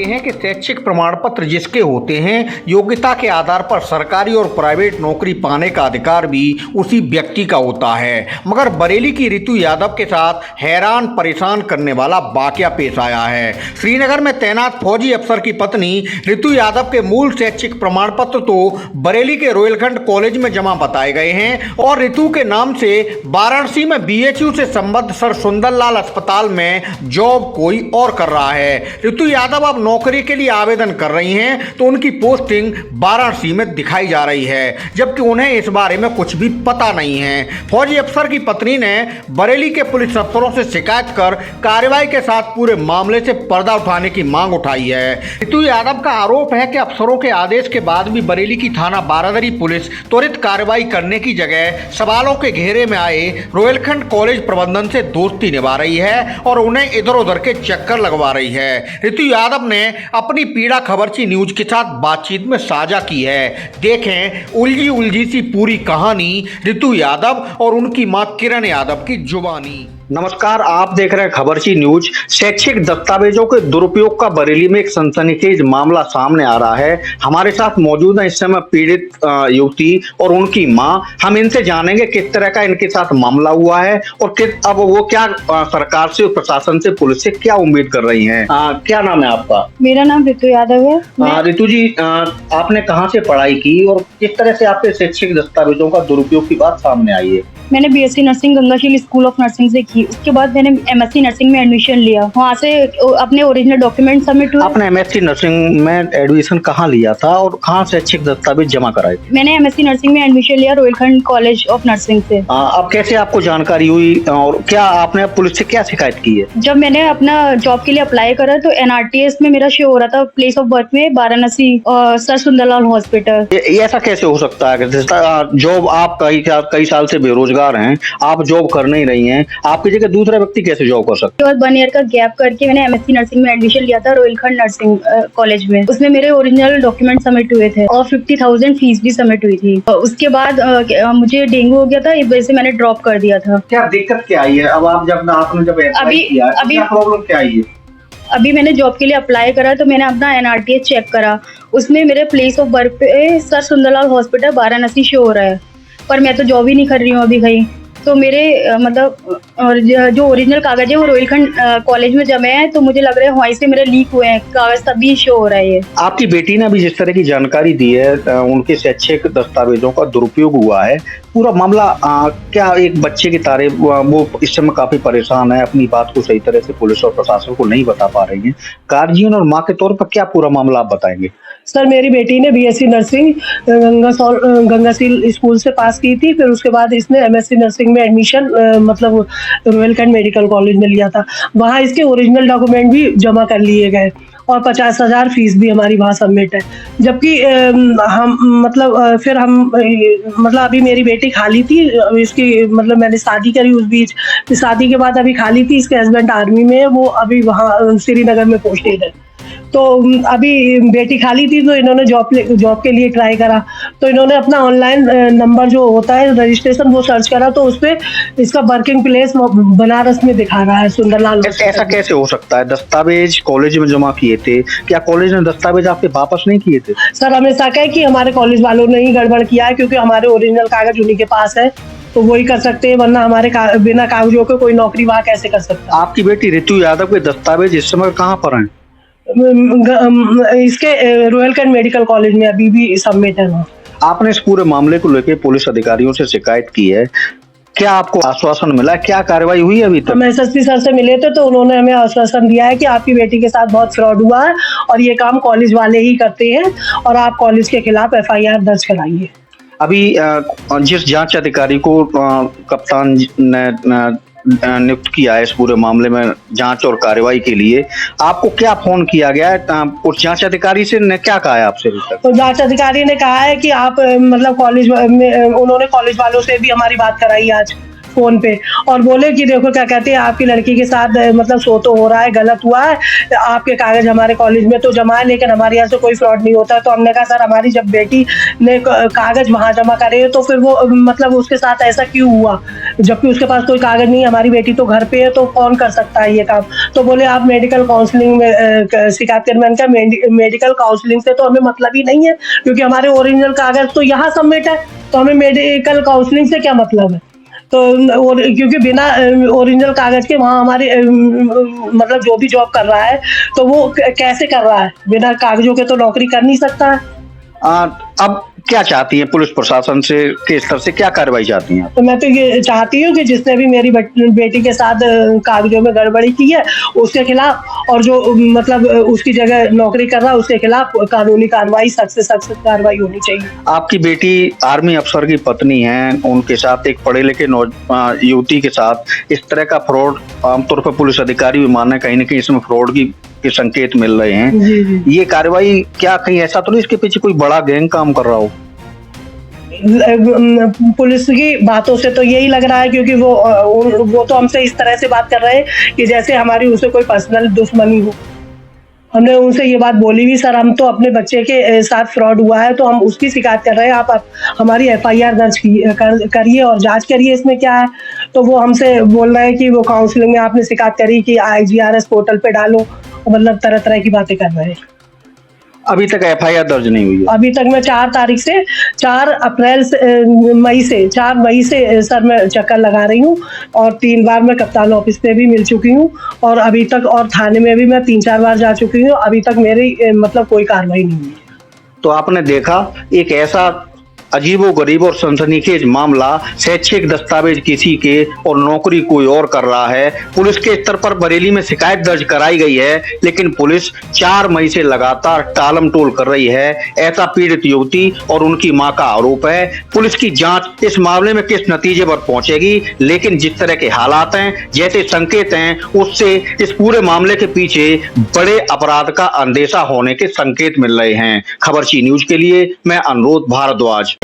हैं कि शैक्षिक प्रमाण पत्र जिसके होते हैं, योग्यता के आधार पर सरकारी और प्राइवेट नौकरी पाने का अधिकार भी उसी व्यक्ति का होता है। मगर बरेली की ऋतु यादव के साथ हैरान परेशान करने वाला वाकया पेश आया है। श्रीनगर में तैनात फौजी अफसर की पत्नी ऋतु यादव के मूल शैक्षिक प्रमाण पत्र तो बरेली के रोहिलखंड कॉलेज में जमा बताए गए हैं और ऋतु के नाम से वाराणसी में BHU से संबद्ध सर सुंदरलाल अस्पताल में जॉब कोई और कर रहा है। ऋतु यादव अब नौकरी के लिए आवेदन कर रही हैं तो उनकी पोस्टिंग वाराणसी में दिखाई जा रही है, जबकि उन्हें इस बारे में कुछ भी पता नहीं है। फौजी अफसर की पत्नी ने बरेली के पुलिस अफसरों से शिकायत कर कार्रवाई के साथ पूरे मामले से पर्दा उठाने की मांग उठाई है। ऋतु यादव का आरोप है कि अफसरों के आदेश के बाद भी बरेली की थाना बारादरी पुलिस त्वरित कार्रवाई करने की जगह सवालों के घेरे में आए रोहिलखंड कॉलेज प्रबंधन से दोस्ती निभा रही है और उन्हें इधर उधर के चक्कर लगवा रही है। ऋतु यादव ने अपनी पीड़ा खबरची न्यूज के साथ बातचीत में साझा की है। देखें उलझी उलझी सी पूरी कहानी ऋतु यादव और उनकी मां किरण यादव की जुबानी। नमस्कार, आप देख रहे हैं खबरची न्यूज। शैक्षिक दस्तावेजों के दुरुपयोग का बरेली में एक सनसनीखेज मामला सामने आ रहा है। हमारे साथ मौजूद है इस समय पीड़ित युवती और उनकी मां। हम इनसे जानेंगे किस तरह का इनके साथ मामला हुआ है और अब वो क्या सरकार से, प्रशासन से, पुलिस से क्या उम्मीद कर रही हैं। क्या नाम है आपका? मेरा नाम ऋतु यादव है। ऋतु जी, आपने कहाँ से पढ़ाई की और किस तरह से आपके शैक्षिक दस्तावेजों का दुरुपयोग की बात सामने आई है? मैंने BSc nursing Gangasheel school of nursing से की। उसके बाद मैंने MSc नर्सिंग में एडमिशन लिया। वहाँ से अपने ओरिजिनल डॉक्यूमेंट सबमिट हुए। आपने MSc नर्सिंग में एडमिशन कहाँ लिया था और कहाँ शैक्षिक दस्तावेज जमा कराए? मैंने MSc नर्सिंग में एडमिशन लिया रोहिलखंड कॉलेज ऑफ नर्सिंग से। अब कैसे आपको जानकारी हुई और क्या आपने पुलिस से क्या शिकायत की है? जब मैंने अपना जॉब के लिए अप्लाई करा तो NRTS में मेरा शो हो रहा था प्लेस ऑफ बर्थ में वाराणसी और सर सुंदरलाल हॉस्पिटल। ऐसा कैसे हो सकता है? जॉब आप कई साल से बेरोजगार हैं, आप जॉब कर नहीं रही हैं, आपकी जगह दूसरा व्यक्ति कैसे जॉब कर सकता है? 1 ईयर का गैप करके मैंने MSc नर्सिंग में एडमिशन लिया था रोहिलखंड नर्सिंग कॉलेज में। उसमें मेरे ओरिजिनल डॉक्यूमेंट सबमिट हुए थे और 50,000 फीस भी सबमिट हुई थी। उसके बाद मुझे डेंगू हो गया था, इस वजह से मैंने ड्रॉप कर दिया था। क्या दिक्कत क्या आई है? अब आपने जब अप्लाई किया, क्या प्रॉब्लम क्या आई है? अभी मैंने जॉब के लिए अप्लाई करा तो मैंने अपना NRTS चेक करा, उसमें मेरे प्लेस ऑफ बर्थ पे sir Sundarlal hospital Varanasi show हो रहा है, पर मैं तो जॉब ही नहीं कर रही हूँ अभी कहीं। तो मेरे मतलब जो ओरिजिनल कागज है वो रोहिलखंड कॉलेज में जमे हैं, तो मुझे लग रहा है वहीं से मेरे लीक हुए हैं कागज, तभी शो हो रहा है ये। आपकी बेटी ने अभी जिस तरह की जानकारी दी है, उनके शैक्षिक दस्तावेजों का दुरुपयोग हुआ है, पूरा मामला क्या एक बच्चे की तरह वो इस समय काफी परेशान है, अपनी बात को सही तरह से पुलिस और प्रशासन को नहीं बता पा रही है। गार्जियन और माँ के तौर पर क्या पूरा मामला आप बताएंगे? सर, मेरी बेटी ने BSc नर्सिंग गंगाशील स्कूल से पास की थी, फिर उसके बाद इसने MSc नर्सिंग में एडमिशन मतलब रोहिलखंड मेडिकल कॉलेज में लिया था। वहाँ इसके ओरिजिनल डॉक्यूमेंट भी जमा कर लिए गए और 50,000 फीस भी हमारी वहाँ सबमिट है। जबकि हम मतलब फिर हम मतलब अभी मेरी बेटी खाली थी, इसकी मतलब मैंने शादी करी उस बीच, शादी के बाद अभी खाली थी। इसके हस्बैंड आर्मी में है, वो अभी वहाँ श्रीनगर में पोस्टेड है। तो अभी बेटी खाली थी तो इन्होंने जॉब के लिए ट्राई करा, तो इन्होंने अपना ऑनलाइन नंबर जो होता है रजिस्ट्रेशन वो सर्च करा, तो उसपे इसका वर्किंग प्लेस बनारस में दिखा रहा है सुंदरलाल। ऐसा कैसे हो सकता है? दस्तावेज कॉलेज में जमा किए थे, क्या कॉलेज ने दस्तावेज आपके वापस नहीं किए थे? सर, हमें शक है कि हमारे कॉलेज वालों ने ही गड़बड़ किया है, क्योंकि हमारे ओरिजिनल कागज उन्हीं के पास है, तो वही कर सकते हैं, वरना हमारे बिना कागजों के कोई नौकरी वहाँ कैसे कर सकता है? आपकी बेटी ऋतु यादव के दस्तावेज इस समय कहाँ पर हैं? इसके रोहिलखंड मेडिकल कॉलेज में अभी भी सबमिट है। आपने इस पूरे मामले को लेकर पुलिस अधिकारियों से शिकायत की है, क्या आपको आश्वासन मिला? क्या कार्रवाई हुई अभी तक? हम SSP सर से मिले थे तो उन्होंने हमें आश्वासन दिया है कि आपकी बेटी के साथ बहुत फ्रॉड हुआ है और ये काम कॉलेज वाले ही करते हैं और आप कॉलेज के खिलाफ FIR दर्ज कराइए। अभी जिस जांच अधिकारी को कप्तान ने नियुक्त किया है इस पूरे मामले में जांच और कार्रवाई के लिए, आपको क्या फोन किया गया है? उस जांच अधिकारी से ने क्या कहा है आपसे अभी तक? तो जांच अधिकारी ने कहा है कि आप मतलब कॉलेज में, उन्होंने कॉलेज वालों से भी हमारी बात कराई आज फोन पे और बोले कि देखो क्या कहते हैं, आपकी लड़की के साथ मतलब सो तो हो रहा है, गलत हुआ है, आपके कागज हमारे कॉलेज में तो जमा है, लेकिन हमारे यहाँ से कोई फ्रॉड नहीं होता है। तो हमने कहा सर, हमारी जब बेटी ने कागज वहाँ जमा करे तो फिर वो मतलब उसके साथ ऐसा क्यों हुआ? जबकि उसके पास कोई कागज नहीं है, हमारी बेटी तो घर पे है, तो कौन कर सकता है ये काम। तो बोले आप मेडिकल काउंसलिंग में शिकायत कर। मैंने कहा मेडिकल काउंसलिंग से तो हमें मतलब ही नहीं है, क्योंकि हमारे ओरिजिनल कागज तो यहाँ सबमिट है, तो हमें मेडिकल काउंसलिंग से क्या मतलब है। तो और क्योंकि बिना ओरिजिनल कागज के वहाँ हमारे मतलब जो भी जॉब कर रहा है तो वो कैसे कर रहा है, बिना कागजों के तो नौकरी कर नहीं सकता है। अब क्या चाहती हैं पुलिस प्रशासन से, के स्तर से क्या कार्रवाई चाहती हैं? तो मैं तो ये चाहती हूँ कि जिसने भी मेरी बेटी के साथ कागजों में गड़बड़ी की है उसके खिलाफ, और जो मतलब उसकी जगह नौकरी कर रहा है उसके खिलाफ कानूनी कार्रवाई, सख्त से सख्त कार्रवाई होनी चाहिए। आपकी बेटी आर्मी अफसर की पत्नी है, उनके साथ एक पढ़े लिखे युवती के साथ इस तरह का फ्रॉड, आमतौर पर पुलिस अधिकारी भी माने कहीं ना कहीं इसमें फ्रॉड के संकेत मिल रहे हैं। जी जी। ये कार्रवाई क्या कहीं ऐसा तो नहीं इसके पीछे कोई बड़ा गैंग काम कर रहा हो? पुलिस की बातों से तो यही लग रहा है, क्योंकि वो तो हमसे इस तरह से बात कर रहे हैं कि जैसे हमारी उनसे कोई पर्सनल दुश्मनी हो। हमने उनसे ये बात बोली भी, सर हम तो अपने बच्चे के साथ फ्रॉड हुआ है तो हम उसकी शिकायत कर रहे हैं, आप हमारी FIR दर्ज करिए और जांच करिए इसमें क्या है। तो वो हमसे बोल रहे हैं कि वो काउंसलिंग में आपने शिकायत करी कि IGRS पोर्टल पे डालो, मतलब तरह तरह की बातें कर रहे हैं। अभी तक FIR दर्ज नहीं हुई है? अभी तक मैं 4 मई से सर मैं चक्कर लगा रही हूँ, और 3 बार मैं कप्तान ऑफिस में भी मिल चुकी हूँ, और अभी तक और थाने में भी मैं 3-4 बार जा चुकी हूँ। अभी तक मेरी मतलब कोई कार्रवाई नहीं हुई है। तो आपने देखा एक ऐसा अजीबोगरीब और सनसनीखेज मामला, शैक्षिक दस्तावेज किसी के और नौकरी कोई और कर रहा है। पुलिस के स्तर पर बरेली में शिकायत दर्ज कराई गई है, लेकिन पुलिस 4 मई से लगातार टालमटोल कर रही है, ऐसा पीड़ित युवती और उनकी मां का आरोप है। पुलिस की जांच इस मामले में किस नतीजे पर पहुंचेगी, लेकिन जिस तरह के हालात हैं, जैसे संकेत हैं, उससे इस पूरे मामले के पीछे बड़े अपराध का अंदेशा होने के संकेत मिल रहे हैं। खबरची न्यूज के लिए मैं अनुरोध भारद्वाज।